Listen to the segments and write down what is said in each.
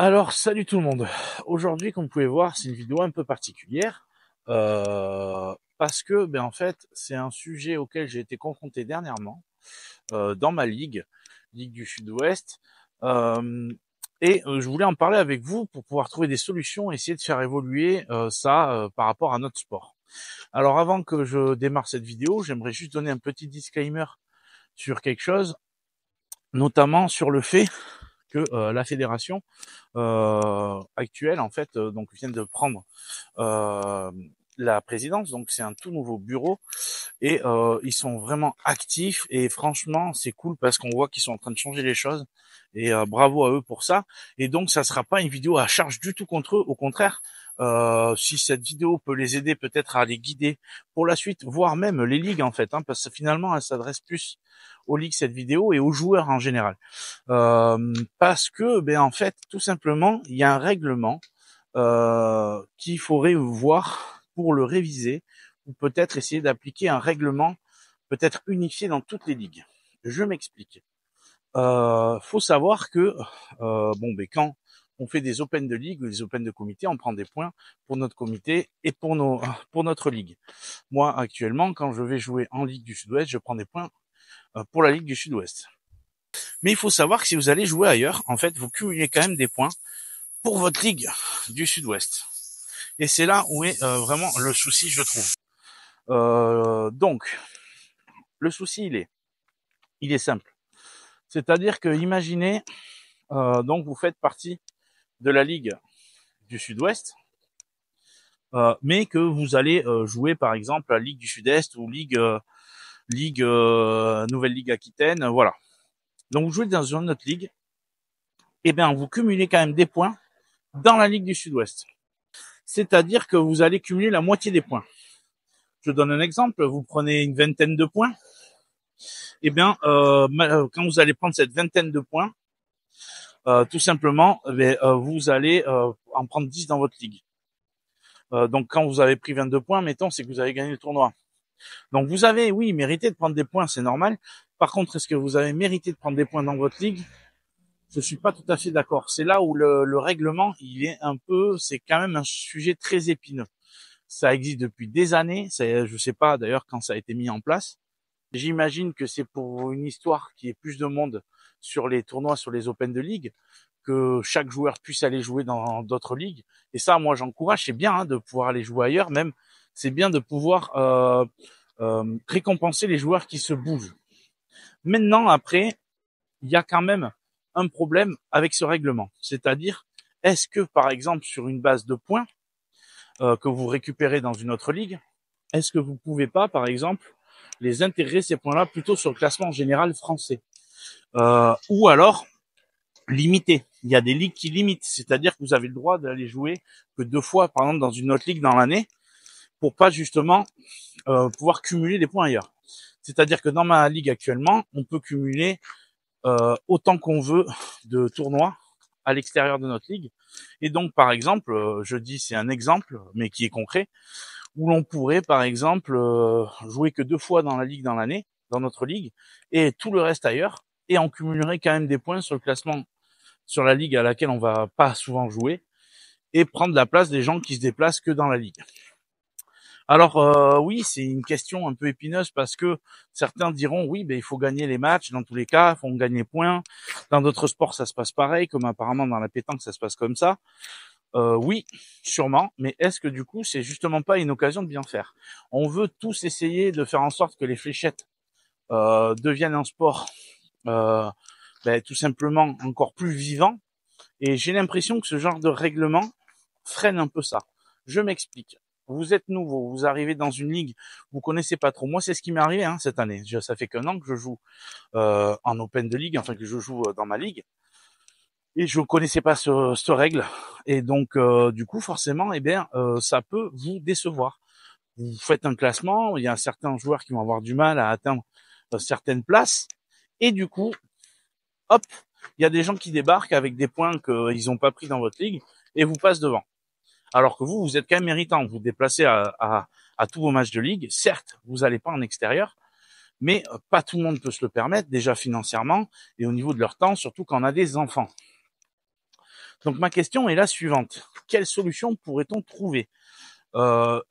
Alors, salut tout le monde. Aujourd'hui, comme vous pouvez voir, c'est une vidéo un peu particulière parce que, en fait, c'est un sujet auquel j'ai été confronté dernièrement dans ma ligue du Sud-Ouest, euh, je voulais en parler avec vous pour pouvoir trouver des solutions, essayer de faire évoluer ça par rapport à notre sport. Alors, avant que je démarre cette vidéo, j'aimerais juste donner un petit disclaimer sur quelque chose, notamment sur le fait que la fédération actuelle en fait donc vient de prendre euh, la présidence, donc c'est un tout nouveau bureau et ils sont vraiment actifs et franchement c'est cool parce qu'on voit qu'ils sont en train de changer les choses et bravo à eux pour ça. Et donc ça sera pas une vidéo à charge du tout contre eux, au contraire, si cette vidéo peut les aider peut-être à les guider pour la suite, voire même les ligues en fait, parce que finalement elle s'adresse plus aux ligues cette vidéo et aux joueurs en général, parce que en fait tout simplement il y a un règlement qu'il faudrait voir pour le réviser, ou peut-être essayer d'appliquer un règlement peut-être unifié dans toutes les ligues. Je m'explique. Faut savoir que quand on fait des Open de ligue ou des Open de comité, on prend des points pour notre comité et pour notre ligue. Moi, actuellement, quand je vais jouer en Ligue du Sud-Ouest, je prends des points pour la Ligue du Sud-Ouest. Mais il faut savoir que si vous allez jouer ailleurs, en fait, vous cumulez quand même des points pour votre Ligue du Sud-Ouest. Et c'est là où est vraiment le souci, je trouve. Donc, le souci, il est simple. C'est-à-dire que, imaginez, donc vous faites partie de la Ligue du Sud-Ouest, mais que vous allez jouer, par exemple, la Ligue du Sud-Est ou Ligue Nouvelle Ligue Aquitaine, voilà. Donc, vous jouez dans une autre ligue, et bien, vous cumulez quand même des points dans la Ligue du Sud-Ouest. C'est-à-dire que vous allez cumuler la moitié des points. Je donne un exemple, vous prenez une vingtaine de points, et quand vous allez prendre cette vingtaine de points, tout simplement, vous allez en prendre 10 dans votre ligue. Donc quand vous avez pris 22 points, mettons, c'est que vous avez gagné le tournoi. Donc vous avez, oui, mérité de prendre des points, c'est normal. Par contre, est-ce que vous avez mérité de prendre des points dans votre ligue? Je suis pas tout à fait d'accord. C'est là où le règlement, il est un peu, c'est quand même un sujet très épineux. Ça existe depuis des années. Je sais pas d'ailleurs quand ça a été mis en place. J'imagine que c'est pour une histoire qui est plus de monde sur les tournois, sur les Open de Ligue, que chaque joueur puisse aller jouer dans d'autres ligues. Et ça, moi, j'encourage. C'est bien de pouvoir aller jouer ailleurs. Même, c'est bien de pouvoir récompenser les joueurs qui se bougent. Maintenant, après, il y a quand même un problème avec ce règlement. C'est-à-dire, est-ce que, par exemple, sur une base de points que vous récupérez dans une autre ligue, est-ce que vous pouvez pas, par exemple, les intégrer ces points-là plutôt sur le classement général français, ou alors limiter. Il y a des ligues qui limitent, c'est-à-dire que vous avez le droit d'aller jouer que 2 fois, par exemple, dans une autre ligue dans l'année, pour pas justement pouvoir cumuler des points ailleurs. C'est-à-dire que dans ma ligue actuellement, on peut cumuler autant qu'on veut de tournois à l'extérieur de notre ligue. Et donc, par exemple, je dis c'est un exemple, mais qui est concret, où l'on pourrait, par exemple, jouer que 2 fois dans la ligue dans l'année, dans notre ligue, et tout le reste ailleurs, et on cumulerait quand même des points sur le classement, sur la ligue à laquelle on va pas souvent jouer, et prendre la place des gens qui se déplacent que dans la ligue. Alors oui, c'est une question un peu épineuse parce que certains diront oui, il faut gagner les matchs dans tous les cas, il faut gagner les points. Dans d'autres sports, ça se passe pareil, comme apparemment dans la pétanque, ça se passe comme ça. Oui, sûrement, mais est-ce que du coup, c'est justement pas une occasion de bien faire? On veut tous essayer de faire en sorte que les fléchettes deviennent un sport tout simplement encore plus vivant, et j'ai l'impression que ce genre de règlement freine un peu ça. Je m'explique. Vous êtes nouveau, vous arrivez dans une ligue, vous connaissez pas trop. Moi, c'est ce qui m'est arrivé cette année. Ça fait qu'un an que je joue en Open de Ligue, enfin que je joue dans ma ligue, et je connaissais pas cette règle. Et donc, du coup, forcément, ça peut vous décevoir. Vous faites un classement, il y a certains joueurs qui vont avoir du mal à atteindre certaines places, et du coup, hop, il y a des gens qui débarquent avec des points qu'ils n'ont pas pris dans votre ligue et vous passent devant. Alors que vous êtes quand même méritant. Vous déplacez à tous vos matchs de ligue. Certes, vous n'allez pas en extérieur, mais pas tout le monde peut se le permettre, déjà financièrement et au niveau de leur temps, surtout quand on a des enfants. Donc ma question est la suivante. Quelle solution pourrait-on trouver?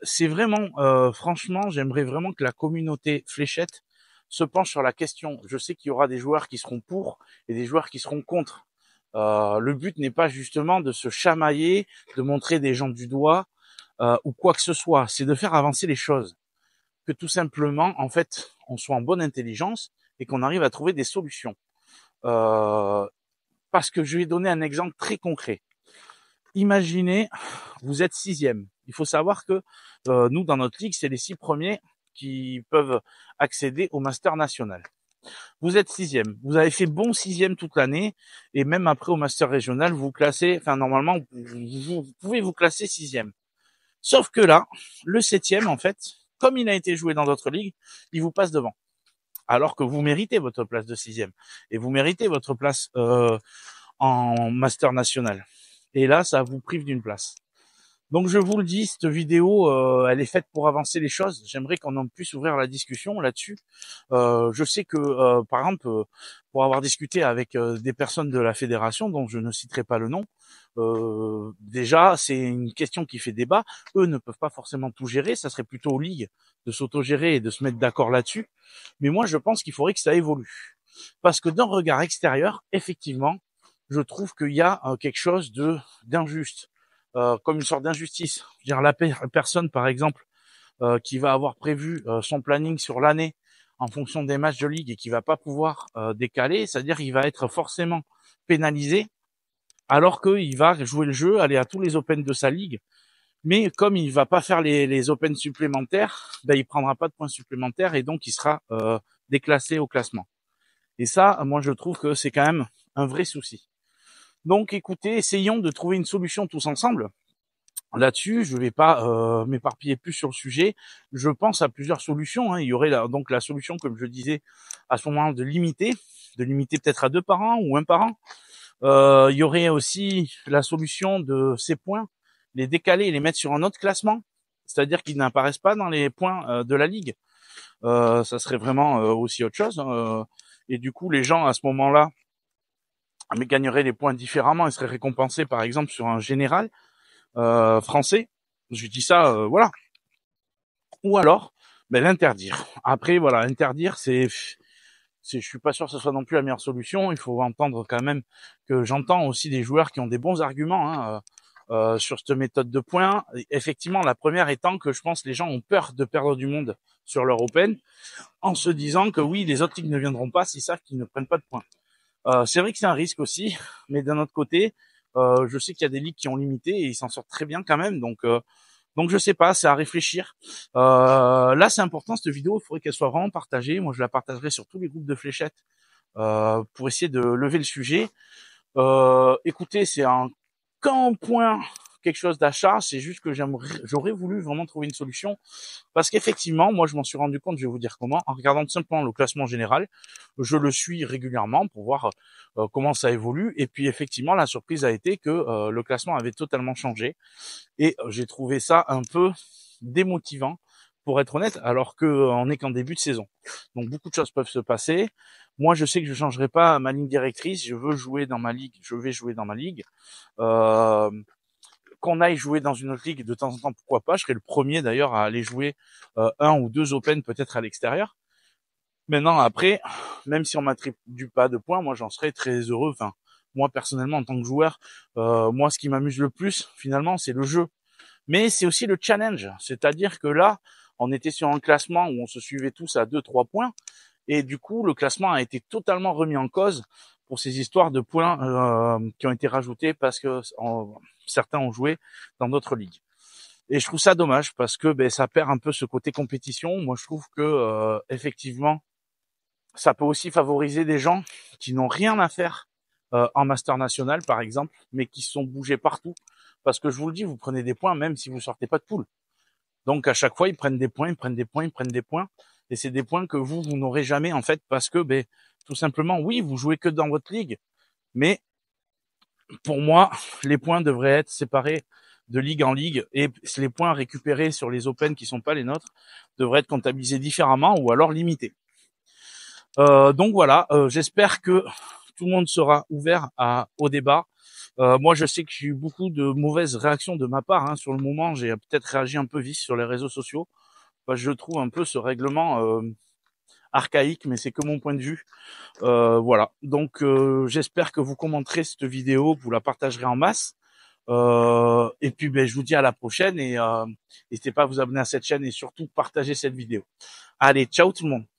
C'est vraiment, franchement, j'aimerais vraiment que la communauté fléchette se penche sur la question. Je sais qu'il y aura des joueurs qui seront pour et des joueurs qui seront contre. Le but n'est pas justement de se chamailler, de montrer des gens du doigt ou quoi que ce soit. C'est de faire avancer les choses. Que tout simplement, en fait, on soit en bonne intelligence et qu'on arrive à trouver des solutions. Parce que je vais donner un exemple très concret. Imaginez, vous êtes 6e. Il faut savoir que nous, dans notre ligue, c'est les 6 premiers qui peuvent accéder au Master National. Vous êtes 6e. Vous avez fait bon 6e toute l'année et même après au Master Régional, vous classez, enfin normalement, vous pouvez vous classer 6e. Sauf que là, le 7e, en fait, comme il a été joué dans d'autres ligues, il vous passe devant. Alors que vous méritez votre place de 6e et vous méritez votre place en Master National. Et là, ça vous prive d'une place. Donc je vous le dis, cette vidéo, elle est faite pour avancer les choses. J'aimerais qu'on en puisse ouvrir la discussion là-dessus. Je sais que, par exemple, pour avoir discuté avec des personnes de la fédération, dont je ne citerai pas le nom, déjà, c'est une question qui fait débat. Eux ne peuvent pas forcément tout gérer. Ça serait plutôt aux ligues de s'autogérer et de se mettre d'accord là-dessus. Mais moi, je pense qu'il faudrait que ça évolue. Parce que d'un regard extérieur, effectivement, je trouve qu'il y a quelque chose d'injuste. Comme une sorte d'injustice. Je veux dire, la personne, par exemple, qui va avoir prévu son planning sur l'année en fonction des matchs de ligue et qui va pas pouvoir décaler, c'est-à-dire qu'il va être forcément pénalisé, alors qu'il va jouer le jeu, aller à tous les Open de sa ligue, mais comme il va pas faire les Open supplémentaires, ben il prendra pas de points supplémentaires et donc il sera déclassé au classement. Et ça, moi, je trouve que c'est quand même un vrai souci. Donc, écoutez, essayons de trouver une solution tous ensemble. Là-dessus, je ne vais pas m'éparpiller plus sur le sujet. Je pense à plusieurs solutions. Il y aurait donc la solution, comme je disais, à ce moment de limiter peut-être à 2 par an ou 1 par an. Il y aurait aussi la solution de ces points, les décaler et les mettre sur un autre classement, c'est-à-dire qu'ils n'apparaissent pas dans les points de la ligue. Ça serait vraiment aussi autre chose. Et du coup, les gens à ce moment-là gagneraient les points différemment et seraient récompensés, par exemple, sur un général français. Je dis ça, voilà. Ou alors, l'interdire. Après, voilà, interdire, je suis pas sûr que ce soit non plus la meilleure solution. Il faut entendre quand même que j'entends aussi des joueurs qui ont des bons arguments sur cette méthode de points. Effectivement, la première étant que je pense que les gens ont peur de perdre du monde sur leur Open en se disant que oui, les autres ligues ne viendront pas s'ils savent qu'ils ne prennent pas de points. C'est vrai que c'est un risque aussi, mais d'un autre côté, je sais qu'il y a des ligues qui ont limité et ils s'en sortent très bien quand même. Donc je sais pas, c'est à réfléchir. Là, c'est important cette vidéo, il faudrait qu'elle soit vraiment partagée. Moi, je la partagerai sur tous les groupes de fléchettes pour essayer de lever le sujet. Écoutez, c'est un quand point quelque chose d'achat, c'est juste que j'aurais voulu vraiment trouver une solution parce qu'effectivement, moi je m'en suis rendu compte, je vais vous dire comment, en regardant tout simplement le classement général, je le suis régulièrement pour voir comment ça évolue et puis effectivement la surprise a été que le classement avait totalement changé et j'ai trouvé ça un peu démotivant pour être honnête, alors que on n'est qu'en début de saison. Donc beaucoup de choses peuvent se passer. Moi, je sais que je changerai pas ma ligne directrice. Je veux jouer dans ma ligue. Je vais jouer dans ma ligue. Euh, qu'on aille jouer dans une autre ligue de temps en temps, pourquoi pas. Je serai le premier d'ailleurs à aller jouer 1 ou 2 Open peut-être à l'extérieur. Maintenant, après, même si on m'attribue pas de points, moi j'en serais très heureux. Enfin, moi personnellement en tant que joueur, moi ce qui m'amuse le plus finalement, c'est le jeu. Mais c'est aussi le challenge. C'est-à-dire que là, on était sur un classement où on se suivait tous à 2-3 points. Et du coup, le classement a été totalement remis en cause pour ces histoires de points qui ont été rajoutés parce que certains ont joué dans d'autres ligues. Et je trouve ça dommage parce que ça perd un peu ce côté compétition. Moi, je trouve que effectivement, ça peut aussi favoriser des gens qui n'ont rien à faire en Master National, par exemple, mais qui se sont bougés partout. Parce que je vous le dis, vous prenez des points même si vous sortez pas de poule. Donc à chaque fois, ils prennent des points, ils prennent des points, ils prennent des points. Et c'est des points que vous n'aurez jamais en fait parce que tout simplement, oui, vous jouez que dans votre ligue. Mais pour moi, les points devraient être séparés de ligue en ligue et les points récupérés sur les Open qui sont pas les nôtres devraient être comptabilisés différemment ou alors limités. Donc voilà, j'espère que tout le monde sera ouvert au débat. Moi, je sais que j'ai eu beaucoup de mauvaises réactions de ma part, hein. Sur le moment, j'ai peut-être réagi un peu vite sur les réseaux sociaux. Parce que je trouve un peu ce règlement archaïque, mais c'est que mon point de vue. Voilà. Donc, j'espère que vous commenterez cette vidéo, que vous la partagerez en masse. Et puis, ben, je vous dis à la prochaine et n'hésitez pas à vous abonner à cette chaîne et surtout partager cette vidéo. Allez, ciao tout le monde.